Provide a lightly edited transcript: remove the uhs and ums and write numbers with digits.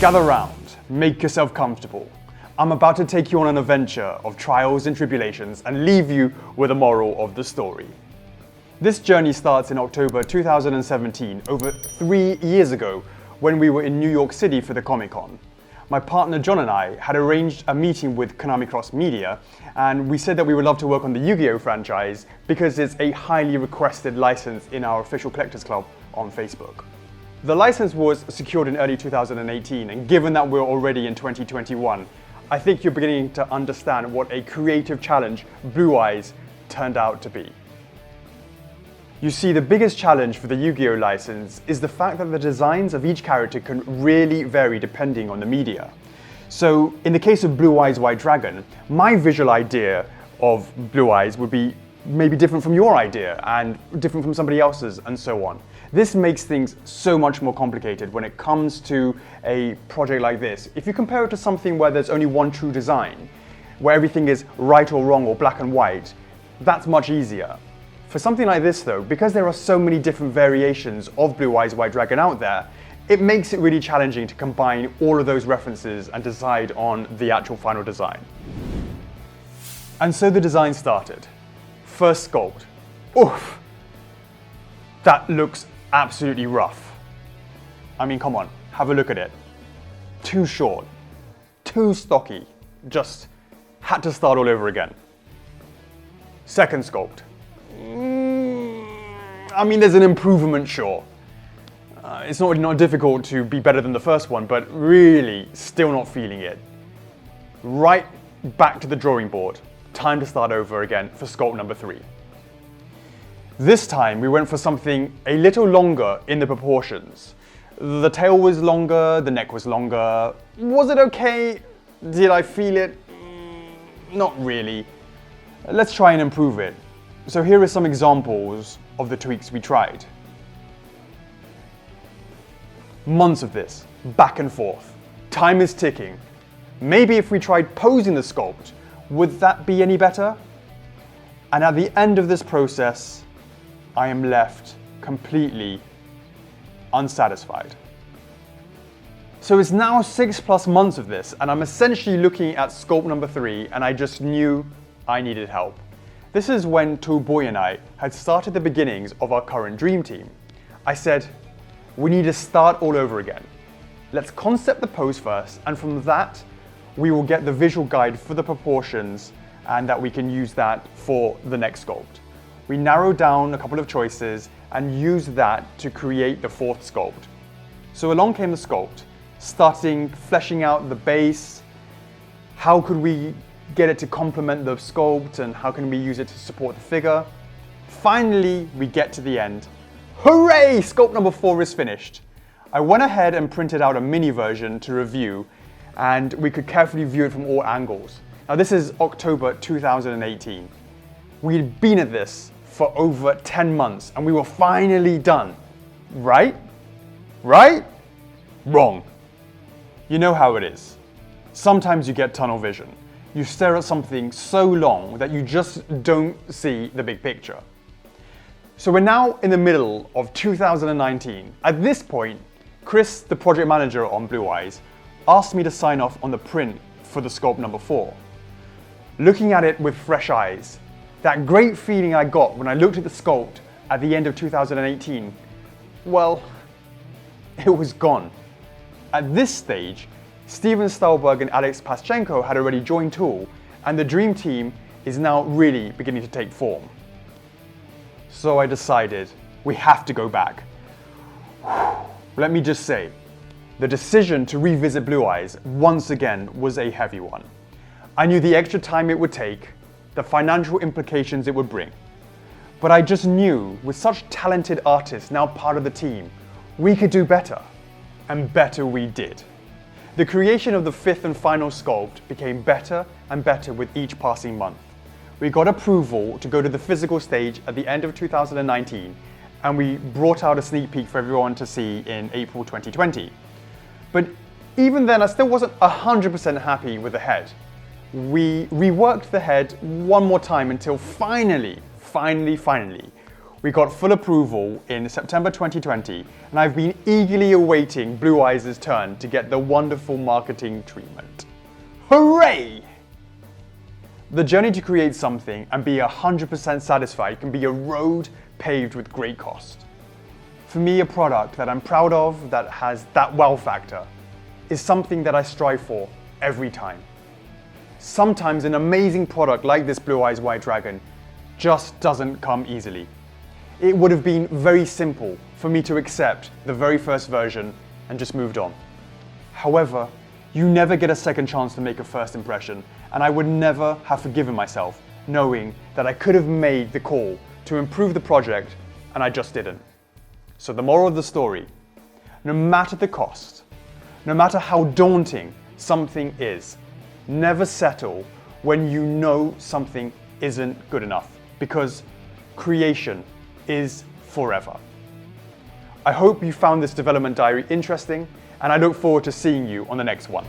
Gather round, make yourself comfortable. I'm about to take you on an adventure of trials and tribulations and leave you with a moral of the story. This journey starts in October 2017, over 3 years ago, when we were in New York City for the Comic-Con. My partner John and I had arranged a meeting with Konami Cross Media, and we said that we would love to work on the Yu-Gi-Oh! Franchise because it's a highly requested license in our official collectors club on Facebook. The license was secured in early 2018, and given that we're already in 2021, I think you're beginning to understand what a creative challenge Blue Eyes turned out to be. You see, the biggest challenge for the Yu-Gi-Oh! License is the fact that the designs of each character can really vary depending on the media. So, in the case of Blue Eyes White Dragon, my visual idea of Blue Eyes would be maybe different from your idea, and different from somebody else's, and so on. This makes things so much more complicated when it comes to a project like this. If you compare it to something where there's only one true design, where everything is right or wrong or black and white, that's much easier. For something like this though, because there are so many different variations of Blue Eyes White Dragon out there, it makes it really challenging to combine all of those references and decide on the actual final design. And so the design started. First sculpt. Oof! That looks absolutely rough. I mean, come on, have a look at it. Too short, too stocky, just had to start all over again. Second sculpt. I mean, there's an improvement, sure. It's not difficult to be better than the first one, but really still not feeling it. Right back to the drawing board. Time to start over again for sculpt number 3. This time we went for something a little longer in the proportions. The tail was longer, the neck was longer. Was it okay? Did I feel it? Not really. Let's try and improve it. So here are some examples of the tweaks we tried. Months of this, back and forth. Time is ticking. Maybe if we tried posing the sculpt, would that be any better? And at the end of this process, I am left completely unsatisfied. So it's now 6+ months of this, and I'm essentially looking at sculpt number 3, and I just knew I needed help. This is when Toolboy and I had started the beginnings of our current dream team. I said, we need to start all over again. Let's concept the pose first, and from that, we will get the visual guide for the proportions, and that we can use that for the next sculpt. We narrowed down a couple of choices and used that to create the 4th sculpt. So along came the sculpt, starting fleshing out the base. How could we get it to complement the sculpt, and how can we use it to support the figure? Finally, we get to the end. Hooray! Sculpt number 4 is finished. I went ahead and printed out a mini version to review, and we could carefully view it from all angles. Now this is October 2018. We'd been at this for over 10 months and we were finally done. Right? Right? Wrong. You know how it is. Sometimes you get tunnel vision. You stare at something so long that you just don't see the big picture. So we're now in the middle of 2019. At this point, Chris, the project manager on Blue Eyes, asked me to sign off on the print for the sculpt number 4. Looking at it with fresh eyes, that great feeling I got when I looked at the sculpt at the end of 2018, well, it was gone. At this stage, Steven Stolberg and Alex Paschenko had already joined Tool, and the dream team is now really beginning to take form. So I decided we have to go back. Let me just say, the decision to revisit Blue Eyes once again was a heavy one. I knew the extra time it would take, the financial implications it would bring. But I just knew, with such talented artists now part of the team, we could do better. And better we did. The creation of the 5th and final sculpt became better and better with each passing month. We got approval to go to the physical stage at the end of 2019, and we brought out a sneak peek for everyone to see in April 2020. But even then, I still wasn't 100% happy with the head. We reworked the head one more time until finally, We got full approval in September 2020, and I've been eagerly awaiting Blue Eyes' turn to get the wonderful marketing treatment. Hooray! The journey to create something and be 100% satisfied can be a road paved with great cost. For me, a product that I'm proud of, that has that wow factor, is something that I strive for every time. Sometimes an amazing product like this Blue Eyes White Dragon just doesn't come easily. It would have been very simple for me to accept the very first version and just moved on. However, you never get a second chance to make a first impression, and I would never have forgiven myself knowing that I could have made the call to improve the project and I just didn't. So the moral of the story, no matter the cost, no matter how daunting something is, never settle when you know something isn't good enough, because creation is forever. I hope you found this development diary interesting, and I look forward to seeing you on the next one.